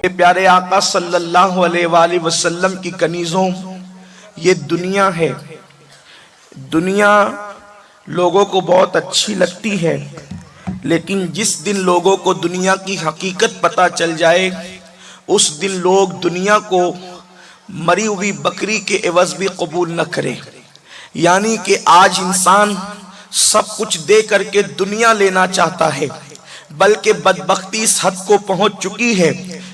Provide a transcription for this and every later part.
پیارے آقا صلی اللہ علیہ وآلہ وسلم کی کنیزوں، یہ دنیا ہے۔ دنیا لوگوں کو بہت اچھی لگتی ہے، لیکن جس دن لوگوں کو دنیا کی حقیقت پتہ چل جائے اس دن لوگ دنیا کو مری ہوئی بکری کے عوض بھی قبول نہ کرے۔ یعنی کہ آج انسان سب کچھ دے کر کے دنیا لینا چاہتا ہے، بلکہ بدبختی اس حد کو پہنچ چکی ہے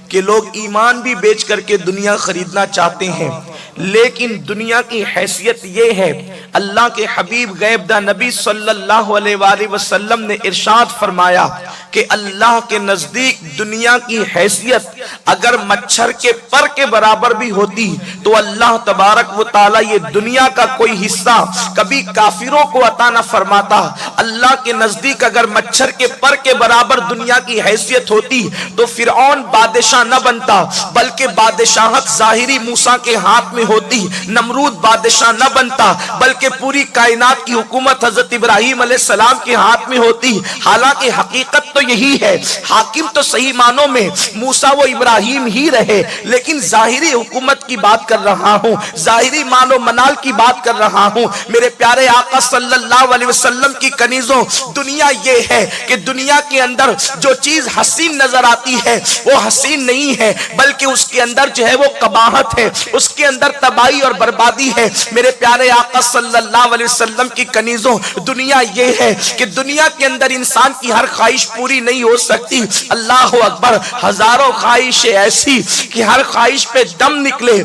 کہ لوگ ایمان بھی بیچ کر کے دنیا خریدنا چاہتے ہیں۔ لیکن دنیا کی حیثیت یہ ہے، اللہ کے حبیب غیب داں نبی صلی اللہ علیہ وآلہ وسلم نے ارشاد فرمایا کہ اللہ کے نزدیک دنیا کی حیثیت اگر مچھر کے پر کے برابر بھی ہوتی تو اللہ تبارک و تعالی یہ دنیا کا کوئی حصہ کبھی کافروں کو عطا نہ فرماتا۔ اللہ کے نزدیک اگر مچھر کے پر کے برابر دنیا کی حیثیت ہوتی تو فرعون بادشاہ نہ بنتا، بلکہ بادشاہت ظاہری موسیٰ کے ہاتھ میں ہوتی، نمرود بادشاہ نہ بنتا، بلکہ پوری کائنات کی حکومت حضرت ابراہیم علیہ السلام کے ہاتھ میں ہوتی۔ حالانکہ حقیقت تو یہی ہے، حاکم تو صحیح معنوں میں موسیٰ و ابراہیم ہی رہے، لیکن ظاہری حکومت کی بات کر رہا ہوں، ظاہری مان و منال کی بات کر رہا ہوں۔ میرے پیارے آقا صلی اللہ علیہ وسلم کی کنیزوں، دنیا یہ ہے کہ دنیا کے اندر جو چیز حسین نظر آتی ہے وہ حسین نہیں ہے، بلکہ اس کے اندر جو ہے وہ قباحت ہے، اس کے اندر تباہی اور بربادی ہے۔ میرے پیارے آقا صلی اللہ علیہ وسلم کی کنیزوں، دنیا یہ ہے کہ دنیا کے اندر انسان کی ہر خواہش پوری نہیں ہو سکتی۔ اللہ اکبر، ہزاروں خواہشیں ایسی کہ ہر خواہش پہ دم نکلے،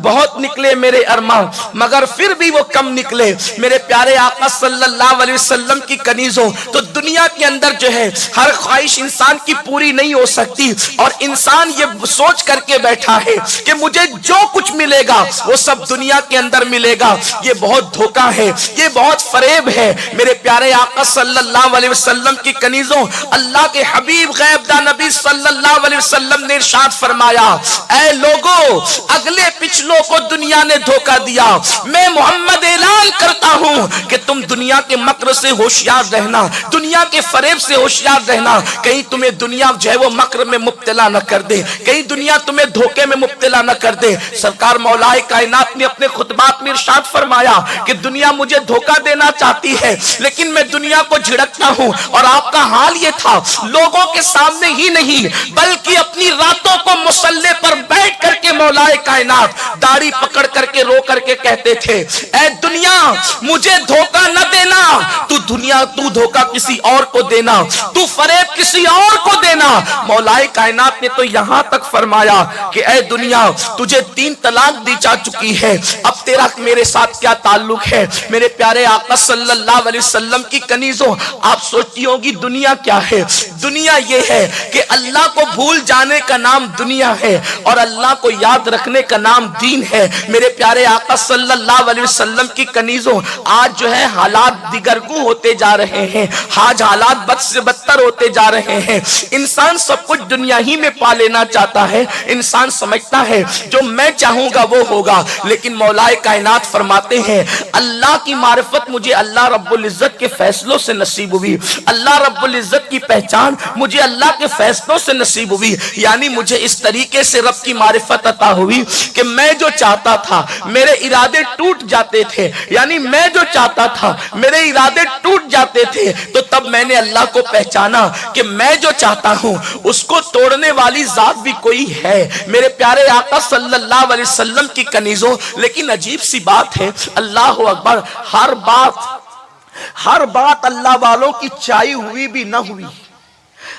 بہت نکلے میرے ارمان، مگر پھر بھی وہ کم نکلے۔ میرے پیارے آقا صلی اللہ علیہ وسلم کی کنیزوں، تو دنیا کے اندر جو ہے ہر خواہش انسان کی پوری نہیں ہو سکتی، اور انسان یہ سوچ کر کے بیٹھا ہے کہ مجھے جو کچھ ملے گا وہ سب دنیا کے اندر ملے گا۔ یہ بہت دھوکہ ہے، یہ بہت فریب ہے۔ میرے پیارے آقا صلی اللہ علیہ وسلم کی کنیزوں، اللہ کے حبیب غیب داں نبی صلی اللہ علیہ وسلم نے ارشاد فرمایا، اے لوگو، اگلے پچھلوں کو دنیا نے دھوکہ دیا، میں محمد اعلان کرتا ہوں کہ تم دنیا کے مکر سے ہوشیار رہنا، دنیا کے فریب سے ہوشیار رہنا، کہیں تمہیں دنیا جو ہے وہ مکر میں مبتلا نہ کر دے، کہیں دنیا تمہیں دھوکے میں مبتلا نہ کر دے۔ سرکار مولا کائنات نے اپنے خطبات میں ارشاد فرمایا کہ دنیا مجھے دھوکہ دینا چاہتی ہے، لیکن میں دنیا کو جھڑکتا ہوں۔ اور آپ کا حال یہ تھا، لوگوں کے سامنے ہی نہیں بلکہ اپنی راتوں کو مصلے پر بیٹھ کر کے مولا کائنات داڑھی پکڑ کر کے رو کر کے کہتے تھے، اے دنیا مجھے دھوکہ نہ دینا، تو دھوکہ کسی اور کو دینا، تو فریب کسی اور کو دینا۔ مولا کائنات نے تو یہاں تک فرمایا کہ اے دنیا، تجھے 3 طلاق دی جا چکی ہے، اب تیرا میرے ساتھ کیا تعلق ہے؟ میرے پیارے آقا صلی اللہ علیہ وسلم کی کنیزوں، آپ سوچتی ہوگی دنیا کیا ہے؟ دنیا یہ ہے کہ اللہ کو بھول جانے کا نام دنیا ہے، اور اللہ کو یاد رکھنے کا نام دین ہے۔ میرے پیارے آقا صلی اللہ علیہ وسلم کی کنیزوں، آج جو ہے حالات دیگرگوں ہوتے جا رہے ہیں، آج حالات بد سے بدتر ہوتے جا رہے ہیں۔ انسان سب کچھ دنیا ہی میں پا لینا چاہتا ہے، انسان سمجھتا ہے جو میں چاہوں گا وہ ہوگا، لیکن مولا کائنات فرماتے ہیں اللہ کی معرفت مجھے اللہ رب العزت کے فیصلوں سے نصیب ہوئی، اللہ رب العزت کی پہچان مجھے اللہ کے فیصلوں سے نصیب ہوئی۔ یعنی مجھے اس طریقے سے رب کی معرفت عطا ہوئی کہ میں جو چاہتا تھا میرے ارادے ٹوٹ جاتے تھے، یعنی میں جو چاہتا تھا میرے ارادے ٹوٹ جاتے تھے، تو تب میں نے اللہ کو پہچانا کہ میں جو چاہتا ہوں اس کو توڑنے والی ذات بھی کوئی ہے۔ میرے پیارے آقا صلی اللہ علیہ وسلم کی کنیزوں، لیکن عجیب سی بات ہے، اللہ اکبر، ہر بات اللہ والوں کی چاہی ہوئی بھی نہ ہوئی۔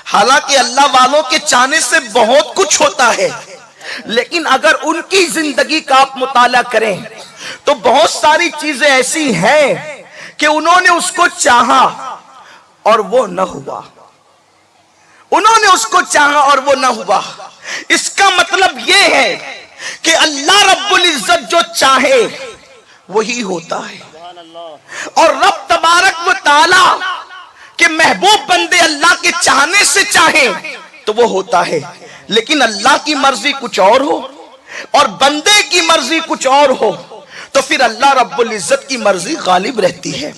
حالانکہ اللہ والوں کے چاہنے سے بہت کچھ ہوتا ہے، لیکن اگر ان کی زندگی کا آپ مطالعہ کریں تو بہت ساری چیزیں ایسی ہیں کہ انہوں نے اس کو چاہا اور وہ نہ ہوا، انہوں نے اس کو چاہا اور وہ نہ ہوا۔ اس کا مطلب یہ ہے کہ اللہ رب العزت جو چاہے وہی ہوتا ہے، اور رب تبارک و تعالی کہ محبوب بندے اللہ کے چاہنے سے چاہیں تو وہ ہوتا ہے، لیکن اللہ کی مرضی کچھ اور ہو اور بندے کی مرضی کچھ اور ہو تو پھر اللہ رب العزت کی مرضی غالب رہتی ہے۔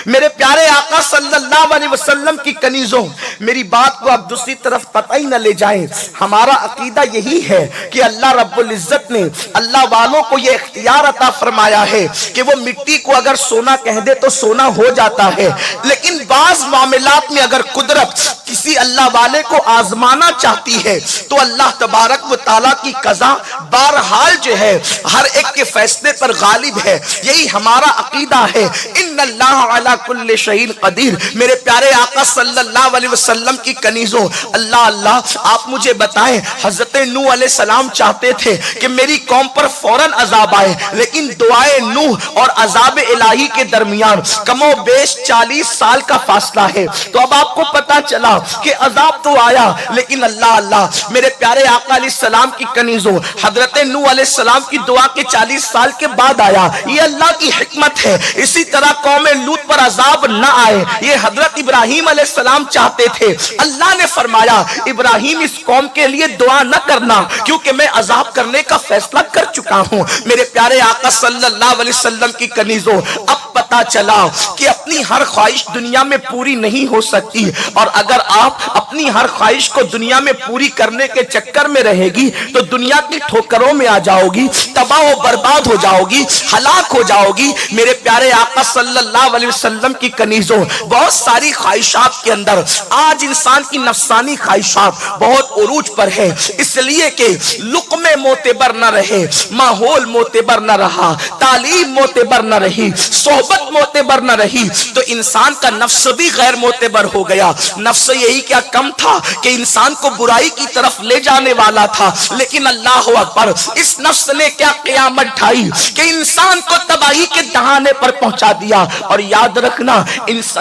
میرے پیارے آقا صلی اللہ علیہ وسلم کی کنیزوں، میری بات کو اب دوسری طرف پتہ ہی نہ لے جائیں۔ ہمارا عقیدہ یہی ہے کہ اللہ رب العزت نے اللہ والوں کو یہ اختیار عطا فرمایا ہے کہ وہ مٹی کو اگر سونا کہہ دے تو سونا ہو جاتا ہے، لیکن بعض معاملات میں اگر قدرت کسی اللہ والے کو آزمانا چاہتی ہے تو اللہ تبارک و تعالیٰ کی قضا بہرحال جو ہے ہر ایک کے فیصلے پر غالب ہے۔ یہی ہمارا عقیدہ ہے۔ ان اللہ علی کل شیء قدیر۔ میرے پیارے آقا صلی اللہ علیہ وسلم کی کنیزوں، اللہ آپ مجھے بتائیں، حضرت نوح علیہ السلام چاہتے تھے کہ میری قوم پر فوراً عذاب آئے، لیکن دعائے نوح اور عذاب الہی کے درمیان کم و بیش 40 سال کا فاصلہ ہے۔ تو اب آپ کو پتا چلا کہ عذاب تو آیا، لیکن اللہ میرے پیارے آقا علیہ السلام کی کنیزوں، حضرت نوح علیہ السلام کی دعا کے 40 سال کے بعد آیا۔ یہ اللہ کی حکمت ہے۔ اسی طرح قوم لوط پر عذاب نہ آئے، یہ حضرت ابراہیم علیہ السلام چاہتے تھے۔ اللہ نے فرمایا ابراہیم اس قوم کے لیے دعا نہ کرنا، کیونکہ میں عذاب کرنے کا فیصلہ کر چکا ہوں۔ میرے پیارے آقا صلی اللہ علیہ وسلم کی کنیزوں، اب پتا چلا کہ اپنی ہر خواہش دنیا میں پوری نہیں ہو سکتی، اور اگر آپ اپنی ہر خواہش کو دنیا میں پوری کرنے کے چکر میں رہے گی تو دنیا کی ٹھوکروں میں آ جاؤ گی، تباہ و برباد ہو جاؤ گی، ہلاک ہو جاؤ گی۔ میرے پیارے آقا صلی اللہ علیہ وسلم کی کنیزوں، بہت ساری خواہشات کے اندر آج انسان کی نفسانی خواہشات بہت عروج پر ہے، اس لیے کہ لقمے معتبر نہ رہے، ماحول معتبر نہ رہا، تعلیم معتبر نہ رہی، صحبت معتبر نہ رہی، تو انسان کا نفس بھی غیر معتبر ہو گیا۔ نفس یہی کیا کم تھا کہ انسان کو برائی کی طرف لے جانے والا تھا، لیکن اللہ اکبر، اس نفس نے کیا قیامت ڈھائی کہ انسان کو تباہی کے دہانے پر پہنچا دیا۔ اور یاد رکھنا،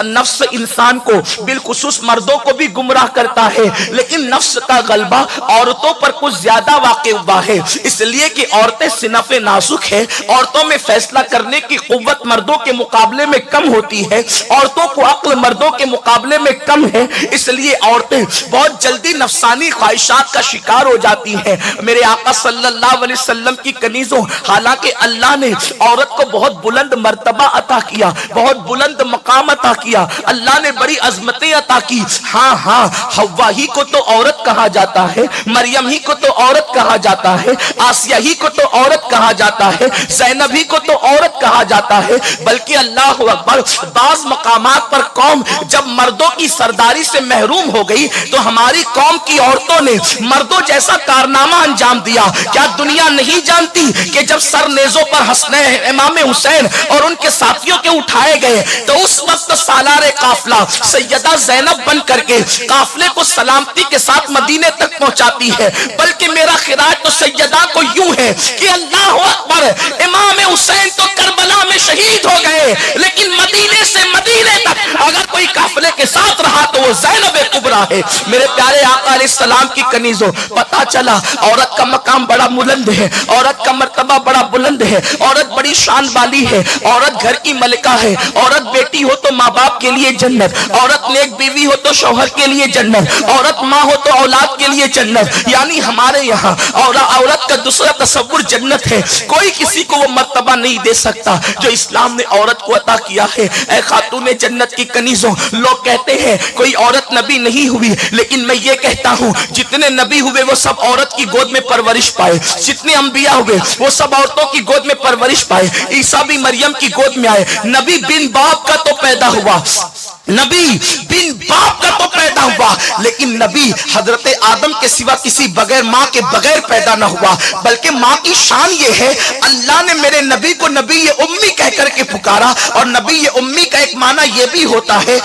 نفس انسان کو بالخصوص مردوں کو بھی گمراہ کرتا ہے، لیکن نفس کا غلبہ عورتوں پر کچھ زیادہ واقع ہوا ہے، اس لیے کہ عورتیں صنف نازک ہے، عورتوں میں فیصلہ کرنے کی قوت مردوں کے مقابلے میں کم ہوتی ہے، عورتوں کو عقل مردوں کے مقابلے میں کم ہے، اس لیے عورتیں بہت جلدی نفسانی خواہشات کا شکار ہو جاتی ہیں۔ میرے آقا صلی اللہ علیہ وسلم کی کنیزوں، حالانکہ اللہ نے عورت کو بہت بلند مرتبہ عطا کیا، بہت بلند مقام عطا کیا، اللہ نے بڑی عظمتیں عطا کی۔ ہاں حوا ہی کو تو عورت کہا جاتا ہے، مریم ہی کو تو عورت کہا جاتا ہے، آسیہ ہی کو تو عورت کہا جاتا ہے، زینب ہی کو تو عورت کہا جاتا ہے، بلکہ اللہ اکبر، بعض مقامات پر قوم جب مردوں کی سرداری سے محروم ہو گئی تو ہماری قوم کی عورتوں نے مردوں جیسا کارنامہ انجام دیا۔ کیا دنیا نہیں جانتی کہ جب سر نیزوں پر حسنین امام حسین اور ان کے ساتھیوں کے اٹھائے گئے تو اس وقت سالار قافلہ سیدہ زینب بن کر کے قافلے کو سلامتی کے ساتھ مدینے تک پہنچاتی ہے، بلکہ میرا خراج تو سیدہ کو یوں ہے کہ اللہ اکبر، امام حسین تو کربلا میں شہید ہو گئے، لیکن مدینے سے مدینے تک اگر کوئی قافلے کے ساتھ رہا تو وہ زینب کبریٰ ہے۔ میرے پیارے آقا علیہ السلام کی کنیزوں، پتا چلا عورت کا مقام بڑا بلند ہے، عورت کا مرتبہ بڑا بلند ہے، عورت بڑی شان والی ہے، عورت گھر کی ملکہ ہے، عورت بیٹی ہو تو ماں باپ کے لیے جنت، عورت نیک بیوی ہو تو شوہر کے لیے جنت، عورت ماں ہو تو اولاد کے لیے جنت۔ یعنی ہمارے یہاں عورت کا دوسرا تصور جنت ہے، کوئی کسی کو وہ مرتبہ نہیں دے سکتا جو اسلام نے عورت کو عطا کیا ہے۔ اے خاتون جنت کی کنیزوں، لوگ کہتے ہیں کوئی عورت نبی نہیں ہوئی، لیکن میں یہ کہتا ہوں جتنے نبی ہوئے وہ سب عورت کی گود میں پرورش پائے، جتنے انبیاء ہوئے وہ سب عورتوں کی گود میں پرورش پائے، عیسیٰ بھی مریم کی گود میں آئے، نبی بن باپ کا تو پیدا ہوا، نبی بن باپ کا تو پیدا ہوا، لیکن نبی حضرت آدم کے سوا کسی بغیر ماں کے بغیر پیدا نہ ہوا۔ بلکہ ماں کی شان یہ ہے، اللہ نے میرے نبی کو نبی امی کہہ کر کے پکارا، اور نبی امی کا ایک معنی یہ بھی ہوتا ہے،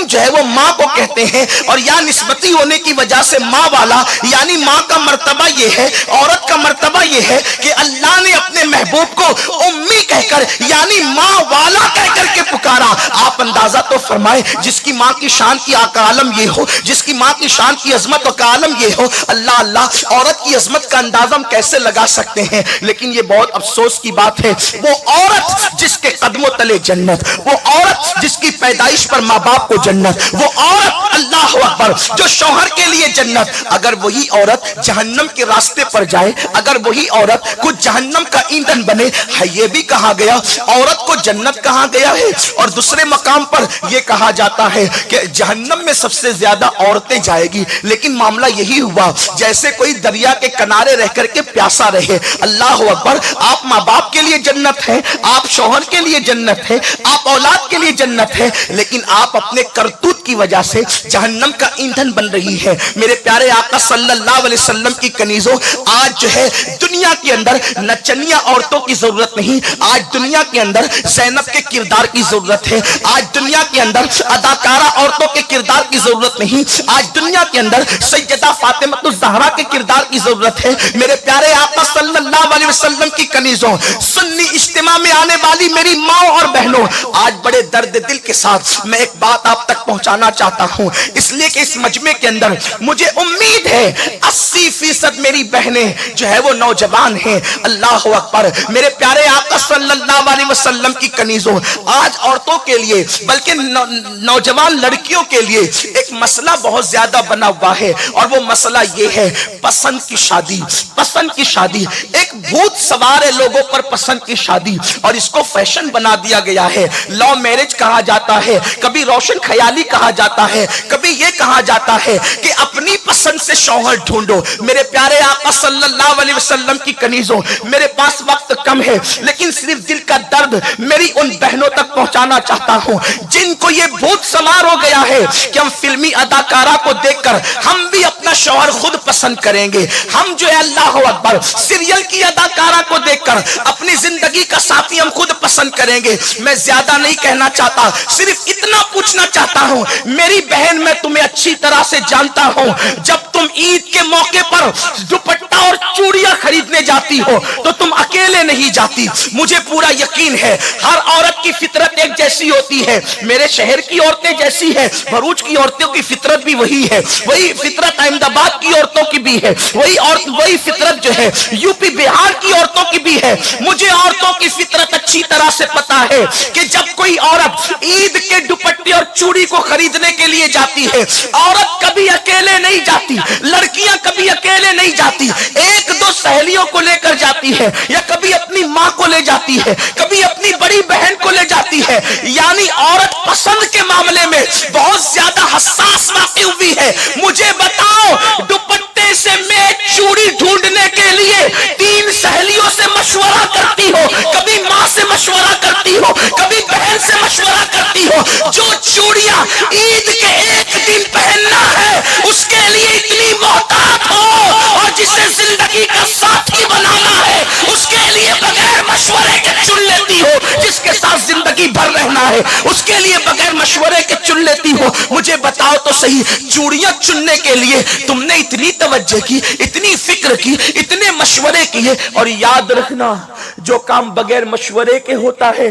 جو ہے وہ ماں کو کہتے ہیں، اور یا نسبتی ہونے کی وجہ سے ماں والا، یعنی ماں کا مرتبہ یہ ہے، عورت کا مرتبہ یہ ہے کہ اللہ نے اپنے محبوب کو امی کہہ کر یعنی ماں والا کہہ کر کے پکارا۔ آپ اندازہ تو فرمائے، جس کی ماں کی شان کی آقا عالم یہ ہو, جس کی ماں کی شان کی عظمت کا عالم یہ ہو, اللہ اللہ عورت کی عظمت کا اندازہ ہم کیسے لگا سکتے ہیں. لیکن یہ بہت افسوس کی بات ہے, وہ عورت جس کے قدموں تلے جنت, وہ عورت جس کی پیدائش پر ماں باپ کو جنت, وہ عورت اللہ اکبر جو شوہر کے لیے جنت, اگر وہی عورت جہنم کے راستے پر جائے, اگر وہی عورت کو جہنم کا ایندھن بنے. یہ بھی کہا گیا عورت کو جنت کہا گیا ہے, اور دوسرے مقام پر یہ کہا جاتا ہے کہ جہنم میں سب سے زیادہ عورتیں جائے گی. لیکن معاملہ یہی ہوا جیسے کوئی دریا کے کنارے رہ کر کے پیاسا رہے. اللہ اکبر, آپ ماں باپ کے لیے جنت ہے, آپ شوہر کے لیے جنت ہے, آپ اولاد کے لیے جنت ہے, لیکن آپ اپنے کرتوت کی وجہ سے جہنم کا ایندھن بن رہی ہے. میرے پیارے آقا صلی اللہ علیہ وسلم کی کنیزوں, آج جو ہے دنیا کے اندر نچنیا عورتوں کی ضرورت نہیں, آج دنیا کے اندر زینب کے کردار کی ضرورت ہے, آج دنیا کے اندر اداکارہ عورتوں کے کردار کی ضرورت نہیں, آج دنیا کے اندر سیدہ فاطمہ الزہرا کے کردار کی ضرورت ہے. میرے پیارے آقا صلی اللہ علیہ وسلم کی کنیزوں, سنی اجتماع میں آنے والی میری ماں اور بہنوں, آج بڑے درد دل کے ساتھ میں ایک بات آپ تک پہنچانا چاہتا ہوں, اس لیے کہ اس مجمع کے اندر مجھے امید ہے 80% میری بہنیں جو ہے وہ نوجوان ہیں. اللہ اکبر, میرے پیارے آقا صلی اللہ علیہ وسلم کی کنیزوں, آج عورتوں کے لیے بلکہ نوجوان لڑکیوں کے لیے ایک مسئلہ بہت زیادہ بنا ہوا ہے, اور وہ مسئلہ یہ ہے پسند کی شادی. پسند کی شادی ایک بھوت سوار ہے لوگوں پر, پسند کی شادی, اور اس کو فیشن بنا دیا گیا ہے. لو میرج کہا جاتا ہے, کبھی روشن خیالی کہا جاتا ہے, کبھی یہ کہا جاتا ہے کہ اپنی پسند سے شوہر ڈھونڈو. میرے پیارے آقا صلی اللہ علیہ وسلم کی کنیزوں, میرے پاس وقت کم ہے لیکن صرف دل کا درد میری ان بہنوں تک پہنچانا چاہتا ہوں جن کو یہ بھوت سوار ہو گیا ہے کہ ہم فلمی اداکارہ کو دیکھ کر ہم بھی اپنا شوہر خود پسند کریں گے. ہم جو ہے اللہ اکبر سیریل کی اداکارہ کو دیکھ کر اپنی زندگی کا ساتھی ہم خود پسند کریں گے. میں زیادہ نہیں کہنا چاہتا, صرف اتنا پوچھنا چاہتا ہوں میری بہن, میں تمہیں اچھی طرح سے جانتا ہوں, جب تم عید کے موقع پر دوپٹہ اور چوڑیاں خریدنے جاتی ہو تو تم اکیلے نہیں جاتی. مجھے پورا یقین ہے ہر عورت کی فطرت ایک جیسی ہوتی ہے. میرے شہر کی عورتیں جیسی ہے, بھروچ کی عورتوں کی فطرت بھی وہی ہے, وہی فطرت احمد آباد کی عورتوں کی بھی ہے, وہی فطرت جو ہے یو پی بہار کی عورتوں کی بھی ہے. مجھے عورتوں کی فطرت اچھی طرح سے پتا ہے کہ جب کوئی عورت عید کے دوپٹے اور چوڑی کو خریدنے کے لیے جاتی ہے, عورت کبھی اکیلے نہیں جاتی, لڑکیاں کبھی اکیلے نہیں جاتی, ایک دو سہیلیوں کو لے کر جاتی ہے, یا کبھی اپنی ماں کو لے جاتی ہے, کبھی اپنی بڑی بہن کو لے جاتی ہے. یعنی عورت پسند کے معاملے میں بہت زیادہ حساس واقع ہوئی ہے. مجھے بتاؤ, دوپٹے سے میں چوڑی ڈھونڈنے کے لیے 3 سہیلیوں سے مشورہ کرتی ہو, کبھی ماں سے مشورہ کرتی ہو, کبھی بہن سے مشورہ کرتی ہو. جو چوڑیاں عید کے ایک دن پہننا ہے اس کے لیے اتنی محتاط ہو, اور جسے زندگی کا ساتھی بنانا ہے اس کے لیے بغیر مشورے کے چن لیتی ہو, جس کے ساتھ زندگی بھر رہنا ہے اس کے لیے بغیر مشورے کے چن لیتی ہو. مجھے بتاؤ تو صحیح, چوڑیاں چننے کے لیے تم نے اتنی توجہ کی, اتنی فکر کی, اتنے مشورے کیے, اور یاد رکھنا جو کام بغیر مشورے کے ہوتا ہے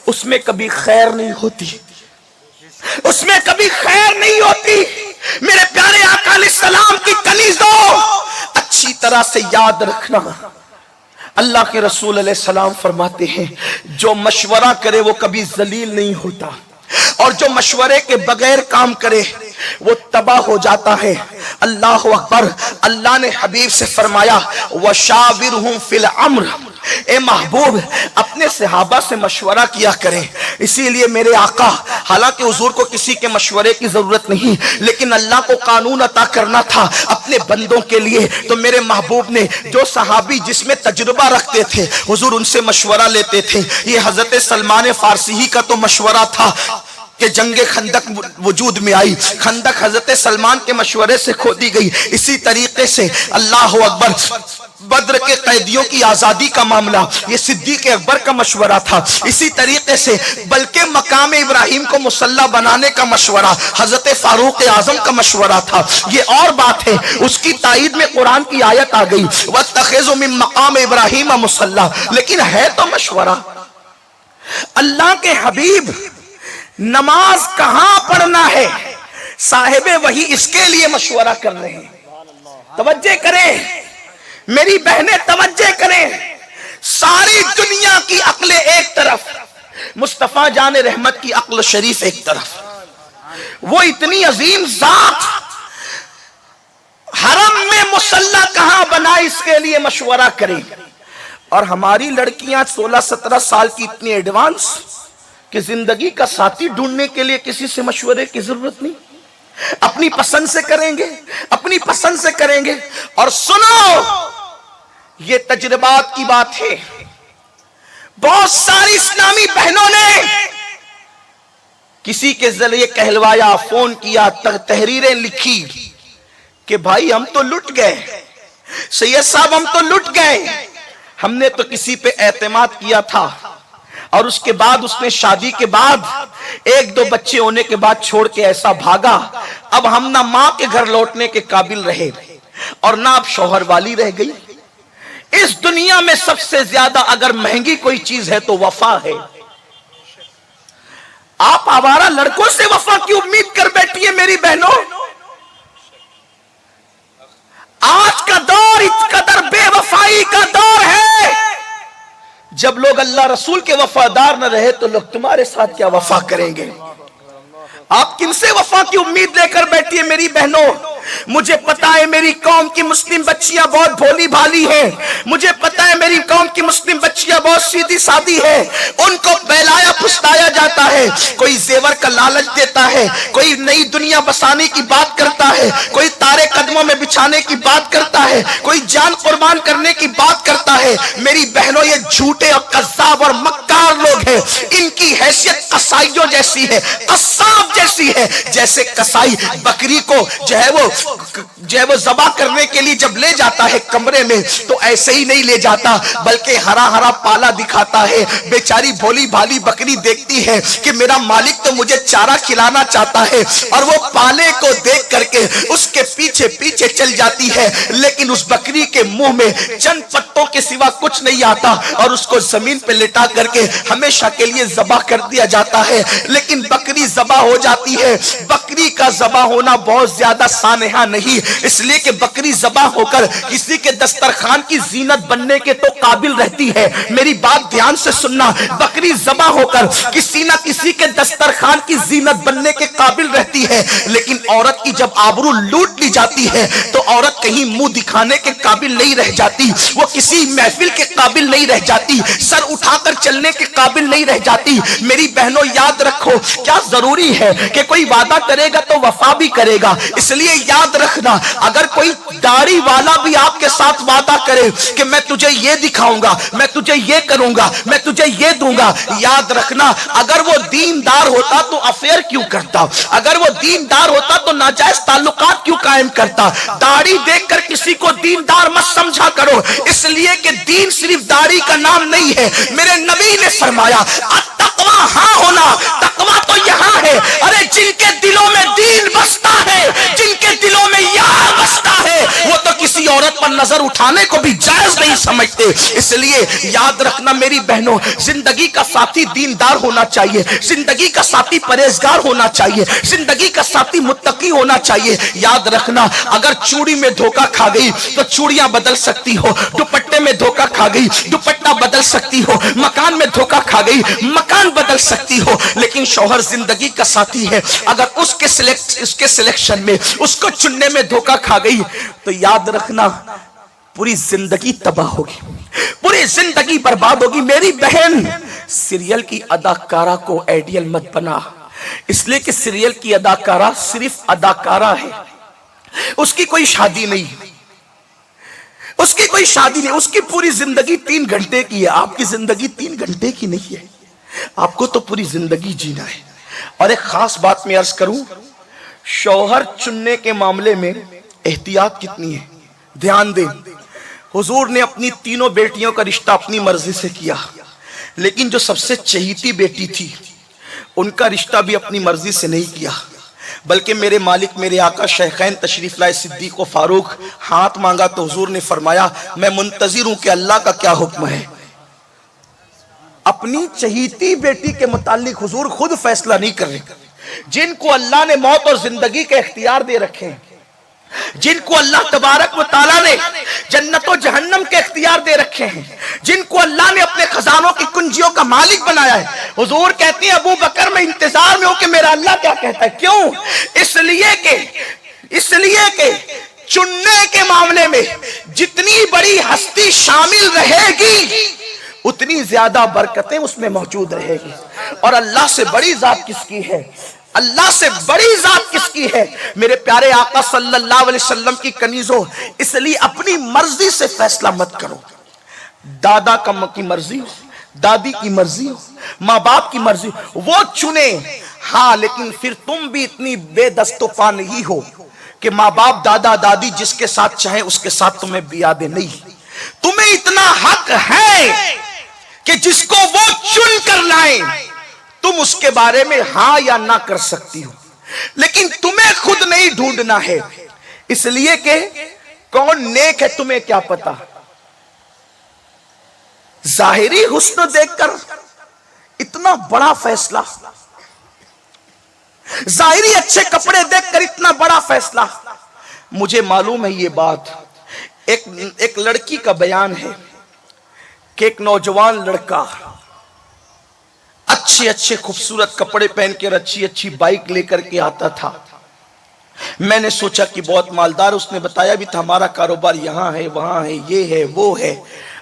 اس میں کبھی خیر نہیں ہوتی, اس میں کبھی خیر نہیں ہوتی. میرے پیارے آقا علیہ السلام کی کنیزوں, اچھی طرح سے یاد رکھنا, اللہ کے رسول علیہ السلام فرماتے ہیں جو مشورہ کرے وہ کبھی ذلیل نہیں ہوتا, اور جو مشورے کے بغیر کام کرے وہ تباہ ہو جاتا ہے. اللہ اکبر, اللہ نے حبیب سے فرمایا وَشَاوِرْهُمْ فِي الْأَمْرِ, اے محبوب اپنے صحابہ سے مشورہ کیا کریں. اسی لیے میرے آقا, حالانکہ حضور کو کسی کے مشورے کی ضرورت نہیں, لیکن اللہ کو قانون عطا کرنا تھا اپنے بندوں کے لیے, تو میرے محبوب نے جو صحابی جس میں تجربہ رکھتے تھے حضور ان سے مشورہ لیتے تھے. یہ حضرت سلمان فارسی ہی کا تو مشورہ تھا کہ جنگ خندق وجود میں آئی, خندق حضرت سلمان کے مشورے سے کھودی گئی. اسی طریقے سے اللہ اکبر بدر کے قیدیوں کی آزادی کا معاملہ یہ صدیق اکبر کا مشورہ تھا. اسی طریقے سے بلکہ مقام ابراہیم کو مسلح بنانے کا مشورہ حضرت فاروق اعظم کا مشورہ تھا. یہ اور بات ہے, اس کی تائید میں قرآن کی آیت آ گئی وَاتَّخِذُوا مِن مَقَامِ إِبْرَاهِيمَ مُصَلًّى, لیکن ہے تو مشورہ. اللہ کے حبیب نماز کہاں پڑھنا ہے, صاحب وہی اس کے لیے مشورہ کر رہے ہیں. توجہ کریں میری بہنیں، توجہ کریں. ساری دنیا کی عقل ایک طرف، مصطفیٰ جان رحمت کی عقل شریف ایک طرف. وہ اتنی عظیم ذات حرم میں مصلی کہاں بنا اس کے لیے مشورہ کریں. اور ہماری لڑکیاں 16-17 سال کی اتنی ایڈوانس کہ زندگی کا ساتھی ڈھونڈنے کے لیے کسی سے مشورے کی ضرورت نہیں، اپنی پسند سے کریں گے، اپنی پسند سے کریں گے. اور سنو، یہ تجربات کی بات ہے. بہت ساری اسلامی بہنوں نے کسی کے ذریعے کہلوایا، فون کیا، تحریریں لکھی کہ بھائی ہم تو لٹ گئے، سید صاحب ہم تو لٹ گئے. ہم نے تو کسی پہ اعتماد کیا تھا اور اس کے بعد اس نے شادی کے بعد 1-2 بچے ہونے کے بعد چھوڑ کے ایسا بھاگا، اب ہم نہ ماں کے گھر لوٹنے کے قابل رہے اور نہ اب شوہر والی رہ گئی. اس دنیا میں سب سے زیادہ اگر مہنگی کوئی چیز ہے تو وفا ہے. آپ آوارہ لڑکوں سے وفا کی امید کر بیٹھی ہے میری بہنوں. آج کا دور اس قدر بے وفائی کا دور ہے. جب لوگ اللہ رسول کے وفادار نہ رہے تو لوگ تمہارے ساتھ کیا وفا کریں گے؟ آپ کن سے وفا کی امید لے کر بیٹھی ہے میری بہنوں؟ مجھے پتا ہے میری قوم کی مسلم بچیاں بہت بھولی بھالی ہیں، مجھے پتا ہے میری قوم کی مسلم بچیاں بہت سیدھی سادی ہیں. ان کو بہلایا پھسلایا جاتا ہے، کوئی زیور کا لالچ دیتا ہے، کوئی نئی دنیا بسانے کی بات کرتا ہے، کوئی تارے قدموں میں بچھانے کی بات کرتا ہے، کوئی جان قربان کرنے کی بات کرتا ہے. میری بہنوں یہ جھوٹے اور قذاب اور مکار لوگ ہیں. ان کی حیثیت قصائیوں جیسی ہے، قصاب جیسی ہے. جیسے قصائی بکری کو جو ہے وہ ذبح کرنے کے لیے جب لے جاتا ہے کمرے میں تو ایسے ہی نہیں لے جاتا بلکہ ہرا ہرا پالا دکھاتا ہے. بیچاری بھولی بھالی بکری دیکھتی ہے کہ میرا مالک تو مجھے چارہ کھلانا چاہتا ہے اور وہ پالے کو دیکھ کر کے اس کے پیچھے پیچھے چل جاتی ہے، لیکن اس بکری کے منہ میں چند پتوں کے سوا کچھ نہیں آتا اور اس کو زمین پہ لٹا کر کے ہمیشہ کے لیے ذبح کر دیا جاتا ہے. لیکن بکری ذبح ہو جاتی ہے. بکری کا ذبح ہونا بہت زیادہ سانحہ نہیں، اس لیے کہ بکری ذبح ہو کر کسی کے دسترخوان کی زینت بننے کے تو قابل رہتی ہے. میری بات دھیان سے سننا، بکری ذبح ہو کر کسی نہ کسی کے دسترخوان کی زینت بننے کے قابل رہتی ہے. لیکن عورت کی جب آبرو لوٹ لی جاتی ہے تو عورت کہیں منہ دکھانے کے قابل نہیں رہ جاتی، وہ کسی محفل کے قابل نہیں رہ جاتی، سر اٹھا کر چلنے کے قابل نہیں رہ جاتی. میری بہنوں یاد رکھو، کیا ضروری ہے کہ کوئی وعدہ کرے گا تو وفا بھی کرے گا. اس لیے یاد رکھنا، اگر کوئی داڑھی والا بھی آپ کے ساتھ وعدہ کرے کہ میں تجھے یہ دکھاؤں گا، میں تجھے یہ کروں گا، میں تجھے یہ دوں گا، یاد رکھنا اگر وہ دیندار ہوتا تو افیئر کیوں کرتا؟ اگر وہ دیندار ہوتا تو ناجائز تعلقات کیوں قائم کرتا؟ داڑھی دیکھ کر کسی کو دیندار مت سمجھا کرو، اس لیے کہ دین صرف داڑھی کا نام نہیں ہے. میرے نبی نے فرمایا تقوی ہاں ہونا، تقوی تو یہاں ہے. ارے جن کے دلوں میں دین بستا ہے، جن کے دلوں میں یار بستا ہے، وہ تو کسی عورت پر نظر اٹھانے کو بھی جائز نہیں سمجھتے. اس لیے یاد رکھنا میری بہنوں، زندگی کا ساتھی دیندار ہونا چاہیے، زندگی کا ساتھی پرہیزگار ہونا چاہیے، زندگی کا ساتھی متقی ہونا چاہیے. یاد رکھنا اگر چوڑی میں دھوکہ کھا گئی تو چوڑیاں بدل سکتی ہو، دوپٹے میں دھوکہ کھا گئی دوپٹہ بدل سکتی ہو، مکان میں دھوکہ کھا گئی مکان بدل سکتی ہو. لیکن شوہر زندگی کا ساتھی ہے، اگر اس کے سلیکشن میں، اس کو چننے میں دھوکہ کھا گئی تو یاد رکھنا پوری زندگی تباہ ہوگی، پوری زندگی برباد ہوگی. میری بہن، سیریل کی اداکارہ کو آئیڈیل مت بنا، اس لیے کہ سیریل کی اداکارہ صرف اداکارہ ہے، اس کی کوئی شادی نہیں، اس کی کوئی شادی نہیں، اس کی پوری زندگی 3 گھنٹے کی ہے. آپ کی زندگی 3 گھنٹے کی نہیں ہے، آپ کو تو پوری زندگی جینا ہے. اور ایک خاص بات میں عرض کروں، شوہر چننے کے معاملے میں احتیاط کتنی ہے، دھیان دیں. حضور نے اپنی 3 بیٹیوں کا رشتہ اپنی مرضی سے کیا، لیکن جو سب سے چہیتی بیٹی تھی ان کا رشتہ بھی اپنی مرضی سے نہیں کیا، بلکہ میرے مالک میرے آقا شیخین تشریف لائے صدیق و فاروق، ہاتھ مانگا تو حضور نے فرمایا میں منتظر ہوں کہ اللہ کا کیا حکم ہے. اپنی چہیتی بیٹی کے متعلق حضور خود فیصلہ نہیں کر رہے، جن کو اللہ نے موت اور زندگی کے اختیار دے رکھے ہیں، جن کو اللہ تبارک و تعالیٰ نے جنت و جہنم کے اختیار دے رکھے ہیں، جن کو اللہ نے اپنے خزانوں کی کنجیوں کا مالک بنایا ہے، حضور کہتے ہیں ابو بکر میں انتظار میں ہوں کہ میرا اللہ کیا کہتا ہے۔ کیوں؟ اس لیے کہ چننے کے معاملے میں جتنی بڑی ہستی شامل رہے گی اتنی زیادہ برکتیں اس میں موجود رہے گی۔ اور اللہ سے بڑی ذات کس کی ہے؟ اللہ سے بڑی ذات کس کی ہے؟ میرے پیارے آقا صلی اللہ علیہ وسلم کی کنیزوں، اس لیے اپنی مرضی سے فیصلہ مت کرو۔ دادا کی مرضی ہو، دادی کی مرضی ہو، ماں باپ کی مرضی ہو، وہ چنے، ہاں، لیکن پھر تم بھی اتنی بے دست و پا نہیں ہو کہ ماں باپ دادا دادی جس کے ساتھ چاہیں اس کے ساتھ تمہیں بیادے نہیں۔ تمہیں اتنا حق ہے کہ جس کو وہ چن کر لائیں تم اس کے بارے میں ہاں یا نہ کر سکتی ہو، لیکن تمہیں خود نہیں ڈھونڈنا ہے، اس لیے کہ کون نیک ہے تمہیں کیا پتا۔ ظاہری حسن دیکھ کر اتنا بڑا فیصلہ، ظاہری اچھے کپڑے دیکھ کر اتنا بڑا فیصلہ۔ مجھے معلوم ہے یہ بات، ایک لڑکی کا بیان ہے کہ ایک نوجوان لڑکا اچھے خوبصورت کپڑے پہن کے اچھی بائک لے کر کے آتا تھا۔ میں نے سوچا کہ بہت مالدار، اس نے بتایا بھی تھا ہمارا کاروبار یہاں ہے وہاں ہے یہ ہے وہ ہے،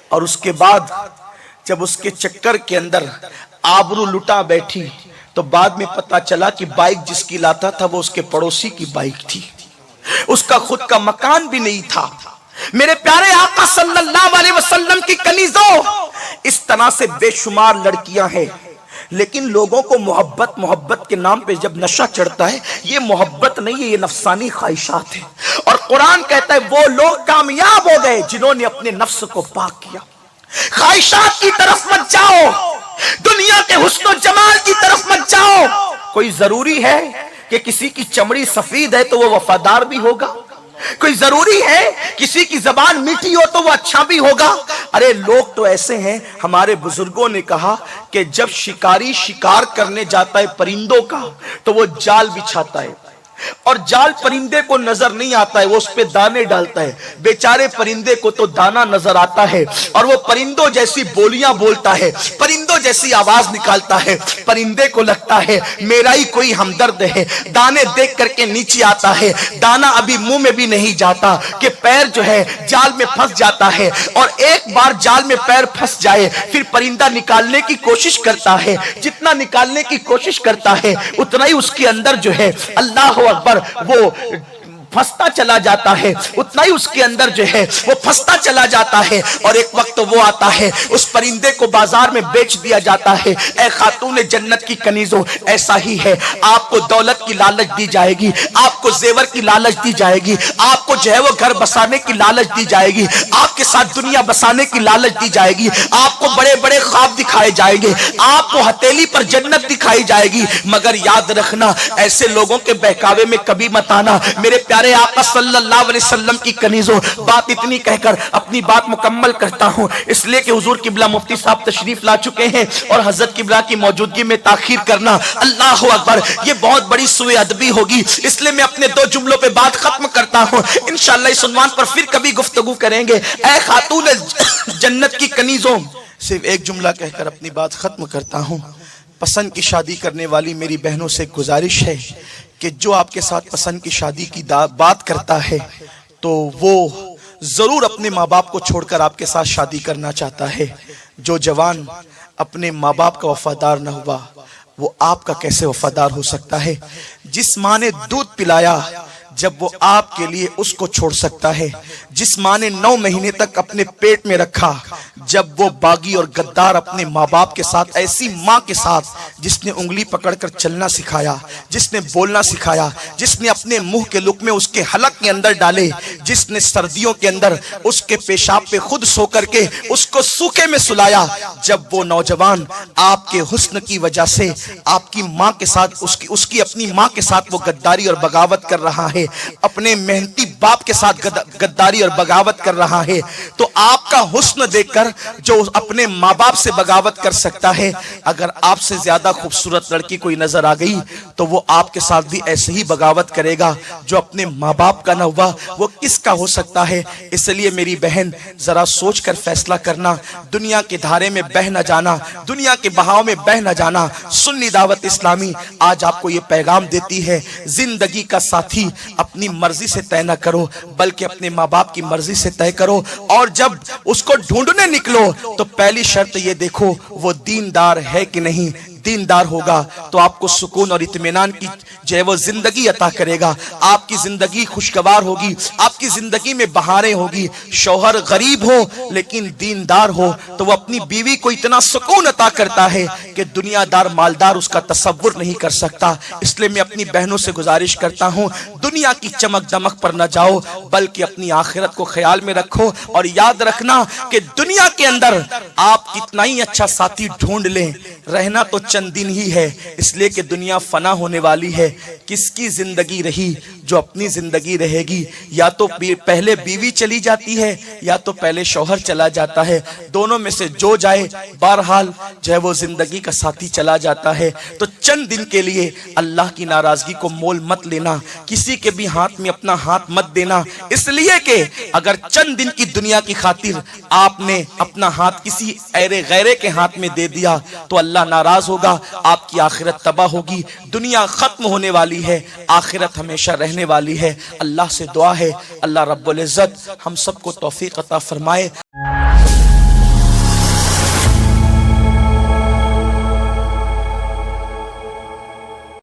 اور اس کے بعد جب اس کے چکر کے اندر آبرو لٹا بیٹھی تو بعد میں پتا چلا کہ بائک جس کی لاتا تھا وہ اس کے پڑوسی کی بائک تھی، اس کا خود کا مکان بھی نہیں تھا۔ میرے پیارے آقا صلی اللہ علیہ وسلم کی کنیزوں، اس طرح سے بے شمار لڑکیاں ہیں، لیکن لوگوں کو محبت کے نام پہ جب نشہ چڑھتا ہے، یہ محبت نہیں ہے، یہ نفسانی خواہشات ہے۔ اور قرآن کہتا ہے وہ لوگ کامیاب ہو گئے جنہوں نے اپنے نفس کو پاک کیا۔ خواہشات کی طرف مت جاؤ، دنیا کے حسن و جمال کی طرف مت جاؤ۔ کوئی ضروری ہے کہ کسی کی چمڑی سفید ہے تو وہ وفادار بھی ہوگا؟ کوئی ضروری ہے کسی کی زبان میٹھی ہو تو وہ اچھا بھی ہوگا؟ ارے لوگ تو ایسے ہیں، ہمارے بزرگوں نے کہا کہ جب شکاری شکار کرنے جاتا ہے پرندوں کا تو وہ جال بچھاتا ہے، اور جال پرندے کو نظر نہیں آتا ہے، وہ اس پہ دانے ڈالتا ہے، بیچارے پرندے کو تو دانا نظر آتا ہے، اور وہ پرندوں جیسی بولیاں بولتا ہے، پرندوں جیسی آواز نکالتا ہے، پرندے کو لگتا ہے میرا ہی کوئی ہمدرد ہے، دانے دیکھ کر کے نیچے آتا ہے، دانا ابھی منہ میں بھی نہیں جاتا کہ پیر جو ہے جال میں پھنس جاتا ہے، اور ایک بار جال میں پیر پھنس جائے پھر پرندہ نکالنے کی کوشش کرتا ہے، جتنا نکالنے کی کوشش کرتا ہے اتنا ہی اس کے اندر جو ہے اللہ اکبر وہ پھنستا چلا جاتا ہے، اتنا ہی اس کے اندر جو ہے وہ پھنستا چلا جاتا ہے، اور ایک وقت وہ آتا ہے اس پرندے کو بازار میں بیچ دیا جاتا ہے۔ اے خاتون جنت کی کنیزوں، ایسا ہی ہے، آپ کو دولت کی لالچ دی جائے گی، آپ کو زیور کی لالچ دی جائے گی، آپ کو جو ہے وہ گھر بسانے کی لالچ دی جائے گی، آپ کے ساتھ دنیا بسانے کی لالچ دی جائے گی، آپ کو بڑے بڑے خواب دکھائے جائیں گے، آپ کو ہتھیلی پر جنت دکھائی جائے گی، مگر یاد رکھنا ایسے لوگوں کے بہکاوے میں کبھی مت آنا۔ میرے پیارے آقا صلی اللہ علیہ وسلم کی کنیزوں، بات اتنی کہہ کر اپنی بات مکمل کرتا ہوں، اس لیے کہ حضور قبلہ مفتی صاحب تشریف لا چکے ہیں اور حضرت قبلہ کی موجودگی میں تاخیر کرنا، اللہ اکبر، یہ بہت بڑی سوء ادبی ہوگی، اس لیے میں اپنے 2 جملوں پہ بات ختم کرتا ہوں، انشاءاللہ اس عنوان پر پھر کبھی گفتگو کریں گے۔ اے خاتون جنت کی کنیزوں، صرف ایک جملہ کہہ کر اپنی بات ختم کرتا ہوں۔ پسند کی شادی کرنے والی میری بہنوں سے گزارش ہے کہ جو آپ کے ساتھ پسند کی شادی کی بات کرتا ہے تو وہ ضرور اپنے ماں باپ کو چھوڑ کر آپ کے ساتھ شادی کرنا چاہتا ہے۔ جو جوان اپنے ماں باپ کا وفادار نہ ہوا وہ آپ کا کیسے وفادار ہو سکتا ہے؟ جس ماں نے دودھ پلایا جب وہ آپ کے لیے اس کو چھوڑ سکتا ہے، جس ماں نے 9 مہینے تک اپنے پیٹ میں رکھا جب وہ باغی اور غدار اپنے ماں باپ کے ساتھ، ایسی ماں کے ساتھ جس نے انگلی پکڑ کر چلنا سکھایا، جس نے بولنا سکھایا، جس نے اپنے منہ کے لقمے اس کے حلق کے اندر ڈالے، جس نے سردیوں کے اندر اس کے پیشاب پہ خود سو کر کے اس کو سوکھے میں سلایا، جب وہ نوجوان آپ کے حسن کی وجہ سے آپ کی ماں کے ساتھ اس کی اپنی ماں کے ساتھ وہ غداری اور بغاوت کر رہا ہے، اپنے محنتی باپ کے ساتھ غداری اور بغاوت کر رہا ہے، تو آپ کا حسن دیکھ کر جو اپنے ماں باپ سے بغاوت کر سکتا ہے، اگر آپ سے زیادہ خوبصورت لڑکی کوئی نظر آ گئی تو وہ آپ کے ساتھ بھی ایسے ہی بغاوت کرے گا۔ جو اپنے ماں باپ کا نہ ہوا وہ کس کا ہو سکتا ہے؟ اس لیے میری بہن ذرا سوچ کر فیصلہ کرنا، دنیا کے دھارے میں بہ نہ جانا، دنیا کے بہاؤ میں بہ نہ جانا۔ سنی دعوت اسلامی آج آپ کو یہ پیغام دیتی ہے، زندگی کا ساتھی اپنی مرضی سے طے نہ کرو بلکہ اپنے ماں باپ کی مرضی سے طے کرو، اور جب اس کو ڈھونڈنے نکلو تو پہلی شرط یہ دیکھو وہ دیندار ہے کہ نہیں۔ دیندار ہوگا تو آپ کو سکون اور اطمینان کی جو ہے وہ زندگی عطا کرے گا، آپ کی زندگی خوشگوار ہوگی، آپ کی زندگی میں بہاریں ہوگی۔ شوہر غریب ہو لیکن دیندار ہو تو وہ اپنی بیوی کو اتنا سکون عطا کرتا ہے کہ دنیا دار مالدار اس کا تصور نہیں کر سکتا۔ اس لیے میں اپنی بہنوں سے گزارش کرتا ہوں، دنیا کی چمک دمک پر نہ جاؤ بلکہ اپنی آخرت کو خیال میں رکھو، اور یاد رکھنا کہ دنیا کے اندر آپ کتنا ہی اچھا ساتھی ڈھونڈ لیں، رہنا تو چند دن ہی ہے، اس لیے کہ دنیا فنا ہونے والی ہے۔ کس کی زندگی رہی؟ جو اپنی زندگی رہے گی، یا تو پہلے بیوی چلی جاتی ہے یا تو پہلے شوہر چلا جاتا ہے، دونوں میں سے جو جائے بہرحال جو ہے وہ زندگی کا ساتھی چلا جاتا ہے۔ تو چند دن کے لیے اللہ کی ناراضگی کو مول مت لینا، کسی کے بھی ہاتھ میں اپنا ہاتھ مت دینا، اس لیے کہ اگر چند دن کی دنیا کی خاطر آپ نے اپنا ہاتھ کسی غیرے کے ہاتھ میں دے دیا تو اللہ ناراض ہوگا، آپ کی آخرت تباہ ہوگی۔ دنیا ختم ہونے والی ہے، آخرت ہمیشہ رہنے والی ہے۔ اللہ سے دعا ہے اللہ رب العزت ہم سب کو توفیق عطا فرمائے۔